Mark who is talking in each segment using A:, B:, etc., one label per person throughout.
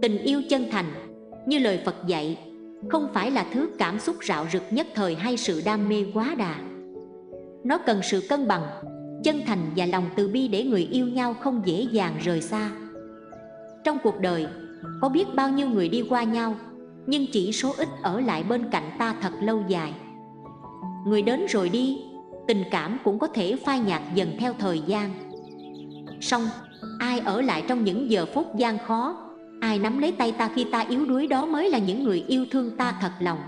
A: Tình yêu chân thành, như lời Phật dạy, không phải là thứ cảm xúc rạo rực nhất thời hay sự đam mê quá đà. Nó cần sự cân bằng, chân thành và lòng từ bi để người yêu nhau không dễ dàng rời xa. Trong cuộc đời, có biết bao nhiêu người đi qua nhau, nhưng chỉ số ít ở lại bên cạnh ta thật lâu dài. Người đến rồi đi, tình cảm cũng có thể phai nhạt dần theo thời gian. Song, ai ở lại trong những giờ phút gian khó, ai nắm lấy tay ta khi ta yếu đuối, đó mới là những người yêu thương ta thật lòng.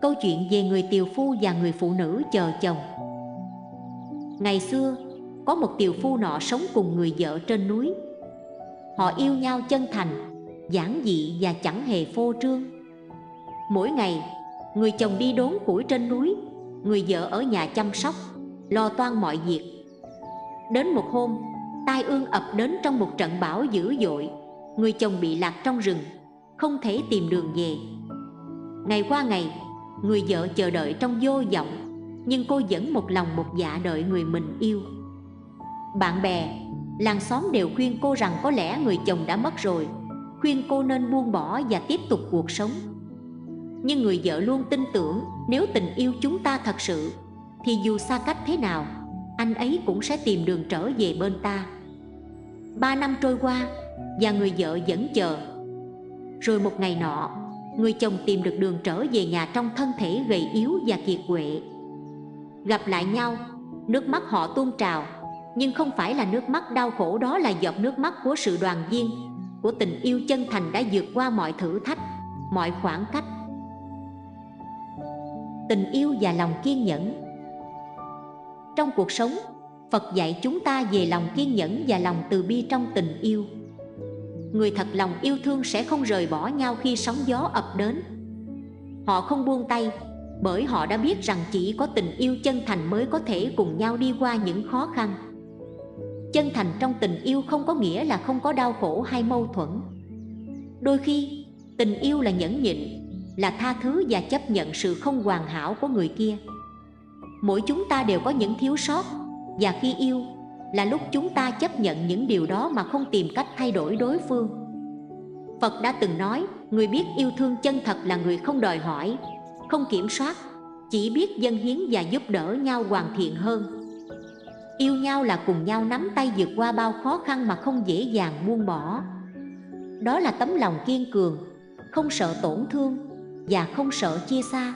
A: Câu chuyện về người tiều phu và người phụ nữ chờ chồng. Ngày xưa, có một tiều phu nọ sống cùng người vợ trên núi. Họ yêu nhau chân thành, giản dị và chẳng hề phô trương. Mỗi ngày, người chồng đi đốn củi trên núi, người vợ ở nhà chăm sóc, lo toan mọi việc. Đến một hôm, tai ương ập đến trong một trận bão dữ dội. Người chồng bị lạc trong rừng, không thể tìm đường về. Ngày qua ngày, người vợ chờ đợi trong vô vọng, nhưng cô vẫn một lòng một dạ đợi người mình yêu. Bạn bè, làng xóm đều khuyên cô rằng có lẽ người chồng đã mất rồi, khuyên cô nên buông bỏ và tiếp tục cuộc sống. Nhưng người vợ luôn tin tưởng nếu tình yêu chúng ta thật sự, thì dù xa cách thế nào, anh ấy cũng sẽ tìm đường trở về bên ta. 3 năm trôi qua và người vợ vẫn chờ. Rồi một ngày nọ, người chồng tìm được đường trở về nhà trong thân thể gầy yếu và kiệt quệ. Gặp lại nhau, nước mắt họ tuôn trào, nhưng không phải là nước mắt đau khổ, đó là giọt nước mắt của sự đoàn viên, của tình yêu chân thành đã vượt qua mọi thử thách, mọi khoảng cách. Tình yêu và lòng kiên nhẫn. Trong cuộc sống, Phật dạy chúng ta về lòng kiên nhẫn và lòng từ bi trong tình yêu. Người thật lòng yêu thương sẽ không rời bỏ nhau khi sóng gió ập đến. Họ không buông tay, bởi họ đã biết rằng chỉ có tình yêu chân thành mới có thể cùng nhau đi qua những khó khăn. Chân thành trong tình yêu không có nghĩa là không có đau khổ hay mâu thuẫn. Đôi khi, tình yêu là nhẫn nhịn, là tha thứ và chấp nhận sự không hoàn hảo của người kia. Mỗi chúng ta đều có những thiếu sót, và khi yêu là lúc chúng ta chấp nhận những điều đó mà không tìm cách thay đổi đối phương. Phật đã từng nói, người biết yêu thương chân thật là người không đòi hỏi, không kiểm soát, chỉ biết dâng hiến và giúp đỡ nhau hoàn thiện hơn. Yêu nhau là cùng nhau nắm tay vượt qua bao khó khăn mà không dễ dàng buông bỏ. Đó là tấm lòng kiên cường, không sợ tổn thương và không sợ chia xa.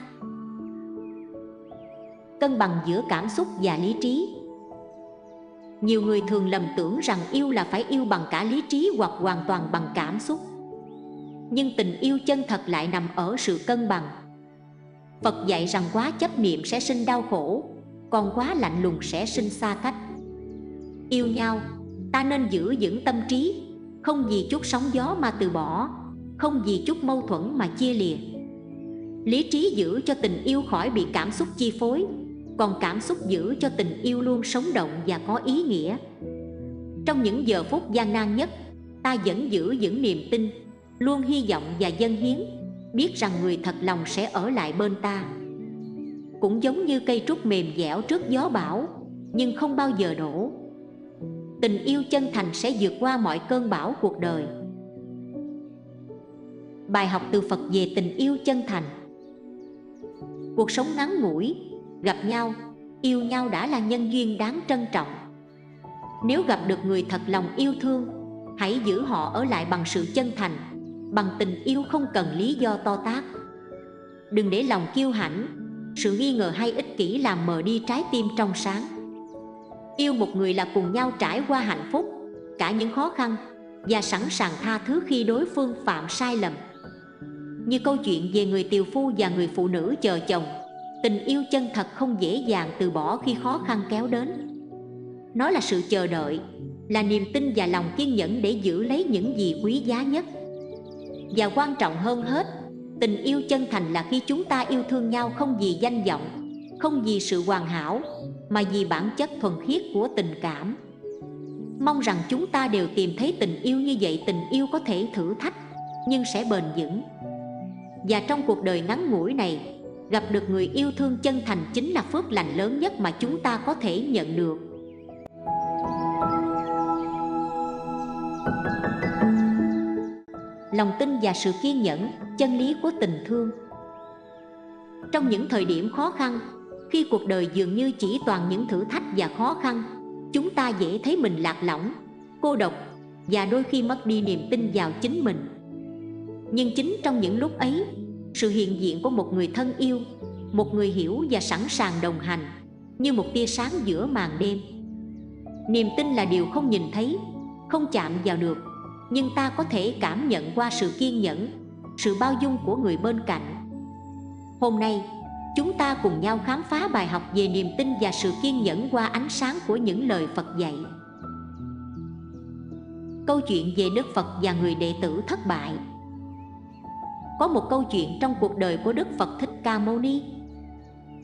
A: Cân bằng giữa cảm xúc và lý trí. Nhiều người thường lầm tưởng rằng yêu là phải yêu bằng cả lý trí hoặc hoàn toàn bằng cảm xúc. Nhưng tình yêu chân thật lại nằm ở sự cân bằng. Phật dạy rằng quá chấp niệm sẽ sinh đau khổ, còn quá lạnh lùng sẽ sinh xa cách. Yêu nhau, ta nên giữ vững tâm trí, không vì chút sóng gió mà từ bỏ, không vì chút mâu thuẫn mà chia lìa. Lý trí giữ cho tình yêu khỏi bị cảm xúc chi phối, còn cảm xúc giữ cho tình yêu luôn sống động và có ý nghĩa. Trong những giờ phút gian nan nhất, ta vẫn giữ vững niềm tin, luôn hy vọng và dâng hiến, biết rằng người thật lòng sẽ ở lại bên ta. Cũng giống như cây trúc mềm dẻo trước gió bão, nhưng không bao giờ đổ. Tình yêu chân thành sẽ vượt qua mọi cơn bão cuộc đời. Bài học từ Phật về tình yêu chân thành. Cuộc sống ngắn ngủi, gặp nhau, yêu nhau đã là nhân duyên đáng trân trọng. Nếu gặp được người thật lòng yêu thương, hãy giữ họ ở lại bằng sự chân thành, bằng tình yêu không cần lý do to tát. Đừng để lòng kiêu hãnh, sự nghi ngờ hay ích kỷ làm mờ đi trái tim trong sáng. Yêu một người là cùng nhau trải qua hạnh phúc, cả những khó khăn, và sẵn sàng tha thứ khi đối phương phạm sai lầm. Như câu chuyện về người tiều phu và người phụ nữ chờ chồng, tình yêu chân thật không dễ dàng từ bỏ khi khó khăn kéo đến. Nó là sự chờ đợi, là niềm tin và lòng kiên nhẫn để giữ lấy những gì quý giá nhất. Và quan trọng hơn hết, tình yêu chân thành là khi chúng ta yêu thương nhau không vì danh vọng, không vì sự hoàn hảo, mà vì bản chất thuần khiết của tình cảm. Mong rằng chúng ta đều tìm thấy tình yêu như vậy. Tình yêu có thể thử thách, nhưng sẽ bền vững. Và trong cuộc đời ngắn ngủi này, gặp được người yêu thương chân thành chính là phước lành lớn nhất mà chúng ta có thể nhận được. lòng tin và sự kiên nhẫn, chân lý của tình thương. Trong những thời điểm khó khăn, khi cuộc đời dường như chỉ toàn những thử thách và khó khăn, chúng ta dễ thấy mình lạc lõng, cô độc và đôi khi mất đi niềm tin vào chính mình. Nhưng chính trong những lúc ấy, sự hiện diện của một người thân yêu, một người hiểu và sẵn sàng đồng hành, như một tia sáng giữa màn đêm. Niềm tin là điều không nhìn thấy, không chạm vào được, nhưng ta có thể cảm nhận qua sự kiên nhẫn, sự bao dung của người bên cạnh. Hôm nay, chúng ta cùng nhau khám phá bài học về niềm tin và sự kiên nhẫn qua ánh sáng của những lời Phật dạy. Câu chuyện về Đức Phật và người đệ tử thất bại. Có một câu chuyện trong cuộc đời của Đức Phật Thích Ca Mâu Ni.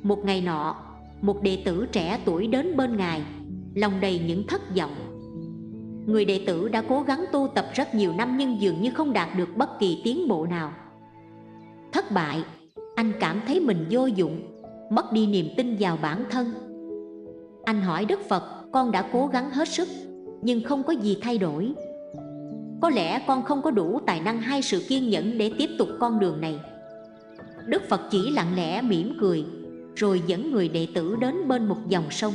A: Một ngày nọ, một đệ tử trẻ tuổi đến bên Ngài, lòng đầy những thất vọng. Người đệ tử đã cố gắng tu tập rất nhiều năm nhưng dường như không đạt được bất kỳ tiến bộ nào. Thất bại, anh cảm thấy mình vô dụng, mất đi niềm tin vào bản thân. Anh hỏi Đức Phật: con đã cố gắng hết sức, nhưng không có gì thay đổi. Có lẽ con không có đủ tài năng hay sự kiên nhẫn để tiếp tục con đường này. Đức Phật chỉ lặng lẽ mỉm cười, rồi dẫn người đệ tử đến bên một dòng sông.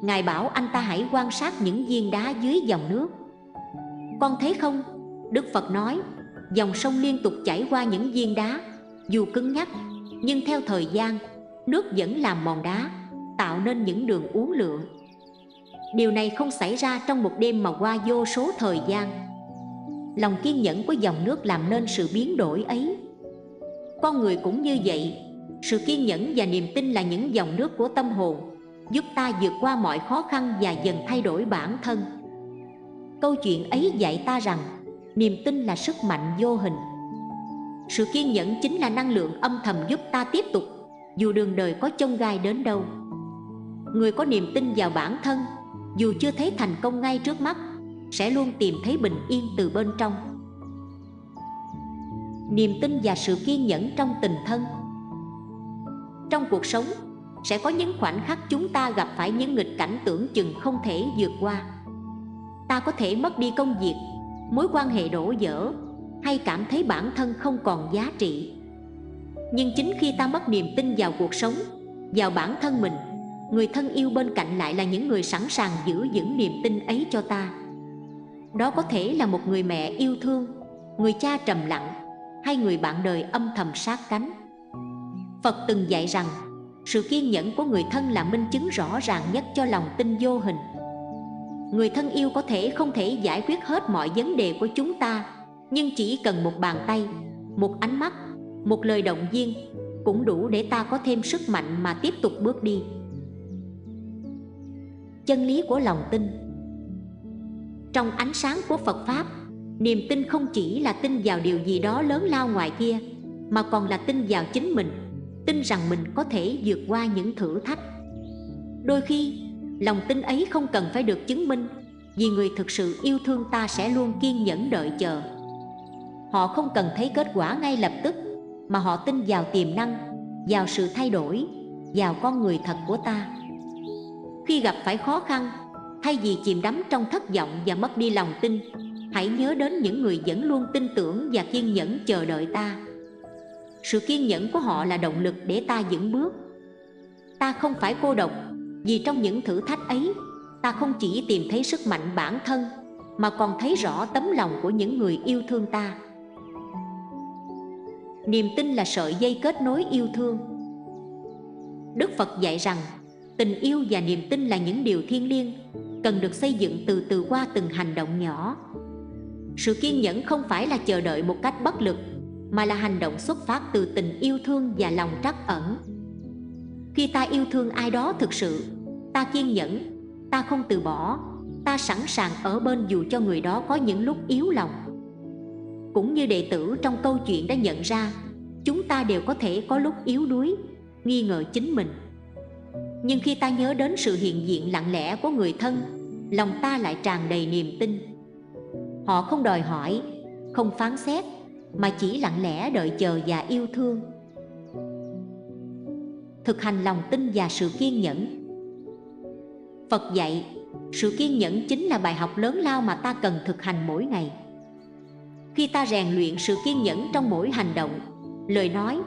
A: Ngài bảo anh ta hãy quan sát những viên đá dưới dòng nước. Con thấy không? Đức Phật nói, dòng sông liên tục chảy qua những viên đá. Dù cứng nhắc, nhưng theo thời gian, nước vẫn làm mòn đá, tạo nên những đường uốn lượn. Điều này không xảy ra trong một đêm mà qua vô số thời gian. Lòng kiên nhẫn của dòng nước làm nên sự biến đổi ấy. Con người cũng như vậy. Sự kiên nhẫn và niềm tin là những dòng nước của tâm hồn, giúp ta vượt qua mọi khó khăn và dần thay đổi bản thân. Câu chuyện ấy dạy ta rằng niềm tin là sức mạnh vô hình. Sự kiên nhẫn chính là năng lượng âm thầm giúp ta tiếp tục, dù đường đời có chông gai đến đâu. Người có niềm tin vào bản thân, dù chưa thấy thành công ngay trước mắt, sẽ luôn tìm thấy bình yên từ bên trong. Niềm tin và sự kiên nhẫn trong tình thân. Trong cuộc sống, sẽ có những khoảnh khắc chúng ta gặp phải những nghịch cảnh tưởng chừng không thể vượt qua. Ta có thể mất đi công việc, mối quan hệ đổ vỡ, hay cảm thấy bản thân không còn giá trị. Nhưng chính khi ta mất niềm tin vào cuộc sống, vào bản thân mình, người thân yêu bên cạnh lại là những người sẵn sàng giữ vững niềm tin ấy cho ta. Đó có thể là một người mẹ yêu thương, người cha trầm lặng, hay người bạn đời âm thầm sát cánh. Phật từng dạy rằng sự kiên nhẫn của người thân là minh chứng rõ ràng nhất cho lòng tin vô hình. Người thân yêu có thể không thể giải quyết hết mọi vấn đề của chúng ta, nhưng chỉ cần một bàn tay, một ánh mắt, một lời động viên cũng đủ để ta có thêm sức mạnh mà tiếp tục bước đi. Chân lý của lòng tin. Trong ánh sáng của Phật Pháp, niềm tin không chỉ là tin vào điều gì đó lớn lao ngoài kia, mà còn là tin vào chính mình, tin rằng mình có thể vượt qua những thử thách. Đôi khi, lòng tin ấy không cần phải được chứng minh, vì người thực sự yêu thương ta sẽ luôn kiên nhẫn đợi chờ. Họ không cần thấy kết quả ngay lập tức, mà họ tin vào tiềm năng, vào sự thay đổi, vào con người thật của ta. Khi gặp phải khó khăn, thay vì chìm đắm trong thất vọng và mất đi lòng tin, hãy nhớ đến những người vẫn luôn tin tưởng và kiên nhẫn chờ đợi ta. Sự kiên nhẫn của họ là động lực để ta vững bước. Ta không phải cô độc, vì trong những thử thách ấy, ta không chỉ tìm thấy sức mạnh bản thân, mà còn thấy rõ tấm lòng của những người yêu thương ta. Niềm tin là sợi dây kết nối yêu thương. Đức Phật dạy rằng tình yêu và niềm tin là những điều thiêng liêng, cần được xây dựng từ từ qua từng hành động nhỏ. Sự kiên nhẫn không phải là chờ đợi một cách bất lực, mà là hành động xuất phát từ tình yêu thương và lòng trắc ẩn. Khi ta yêu thương ai đó thực sự, ta kiên nhẫn, ta không từ bỏ, ta sẵn sàng ở bên dù cho người đó có những lúc yếu lòng. Cũng như đệ tử trong câu chuyện đã nhận ra, chúng ta đều có thể có lúc yếu đuối, nghi ngờ chính mình. Nhưng khi ta nhớ đến sự hiện diện lặng lẽ của người thân, lòng ta lại tràn đầy niềm tin. Họ không đòi hỏi, không phán xét, mà chỉ lặng lẽ đợi chờ và yêu thương. Thực hành lòng tin và sự kiên nhẫn. Phật dạy, sự kiên nhẫn chính là bài học lớn lao mà ta cần thực hành mỗi ngày. Khi ta rèn luyện sự kiên nhẫn trong mỗi hành động, lời nói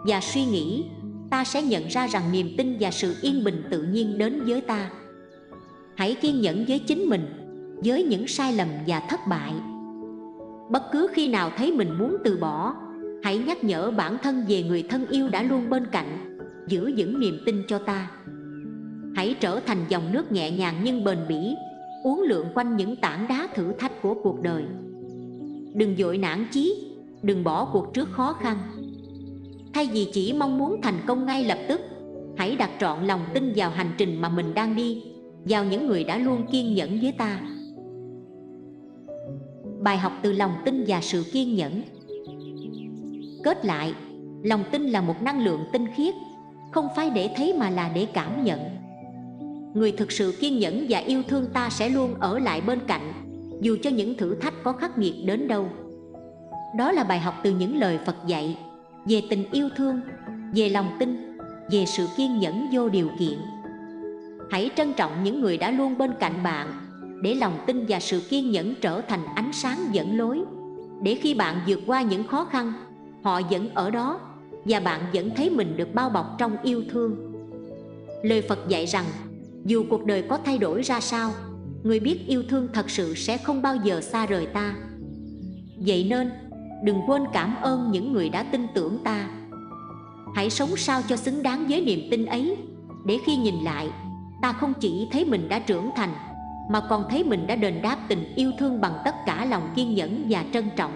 A: và suy nghĩ, ta sẽ nhận ra rằng niềm tin và sự yên bình tự nhiên đến với ta. Hãy kiên nhẫn với chính mình, với những sai lầm và thất bại. Bất cứ khi nào thấy mình muốn từ bỏ, hãy nhắc nhở bản thân về người thân yêu đã luôn bên cạnh, giữ vững niềm tin cho ta. Hãy trở thành dòng nước nhẹ nhàng nhưng bền bỉ, uốn lượn quanh những tảng đá thử thách của cuộc đời. Đừng vội nản chí, đừng bỏ cuộc trước khó khăn. Thay vì chỉ mong muốn thành công ngay lập tức, hãy đặt trọn lòng tin vào hành trình mà mình đang đi, vào những người đã luôn kiên nhẫn với ta. Bài học từ lòng tin và sự kiên nhẫn. Kết lại, lòng tin là một năng lượng tinh khiết, không phải để thấy mà là để cảm nhận. Người thực sự kiên nhẫn và yêu thương ta sẽ luôn ở lại bên cạnh, dù cho những thử thách có khắc nghiệt đến đâu. Đó là bài học từ những lời Phật dạy về tình yêu thương, về lòng tin, về sự kiên nhẫn vô điều kiện. Hãy trân trọng những người đã luôn bên cạnh bạn, để lòng tin và sự kiên nhẫn trở thành ánh sáng dẫn lối, để khi bạn vượt qua những khó khăn, họ vẫn ở đó và bạn vẫn thấy mình được bao bọc trong yêu thương. Lời Phật dạy rằng dù cuộc đời có thay đổi ra sao, người biết yêu thương thật sự sẽ không bao giờ xa rời ta. Vậy nên đừng quên cảm ơn những người đã tin tưởng ta. Hãy sống sao cho xứng đáng với niềm tin ấy, để khi nhìn lại, ta không chỉ thấy mình đã trưởng thành, mà còn thấy mình đã đền đáp tình yêu thương bằng tất cả lòng kiên nhẫn và trân trọng.